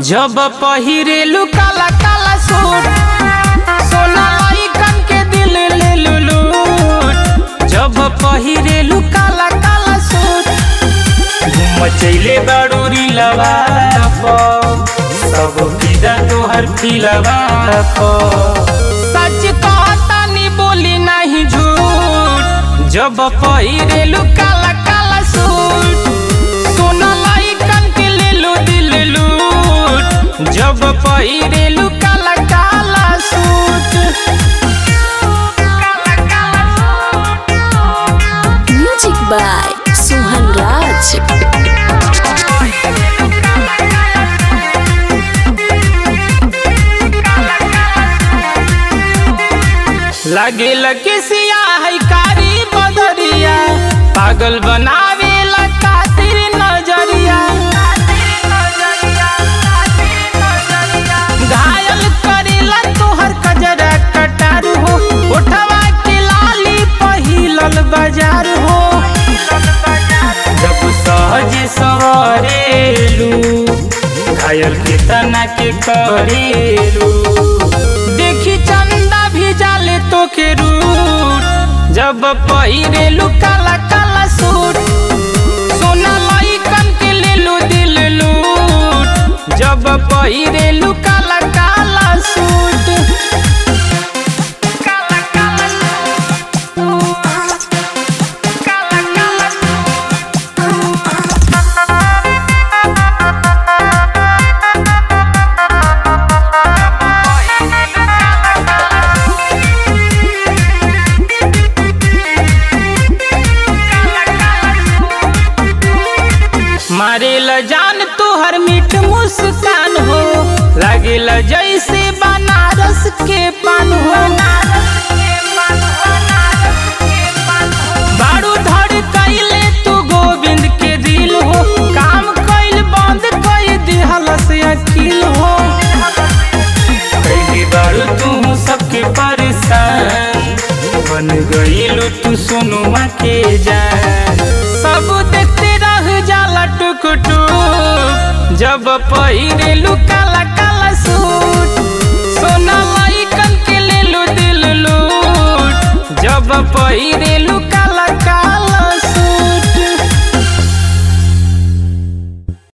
जब पहिरेलू काला काला सूट सोना लइकन के दिल ले लूट। जब पहिरेलू काला काला सूट मचैले बाड़ूरी लवा सब फिदा तोहर फिलवा सच कहता नी बोली नहीं झूठ। जब पहिरेलू काला काला सूट सोना लइकन के ले लो दिल लूट। जब पहिरेलू काला काला सूट। म्यूजिक बाय सोहन राज। लगे लगे सियाह कारी बदरिया पागल बनावे खातिर नजरिया। घायल करेला तोहर कजरा कटार हो उठवा के लाली पहिलल बाजार हो। जब सहज सवरेलू घायल के तना के करेलू देखी चंदा भी जाले तो के रूट। जब पहिरेलू काला काला सूट सोना लइकन के ले लो दिल लूट। जब पहिरेलू काला काला सूट। काला काला सूट काला काला मारेला जान तोहर मीठ मुस्कान हो लागेला जैसे बनारस के पान हो। बारू धड़ कैले तू गोविंद के दिल हो काम कैल बंद कई दिहलस अखिल हो। कैली बारू तू सबके परेशान बन गईलू तू सोनुमा के जान। सब देखते रह जाला टुक टुक। जब पहिरेलू काला काला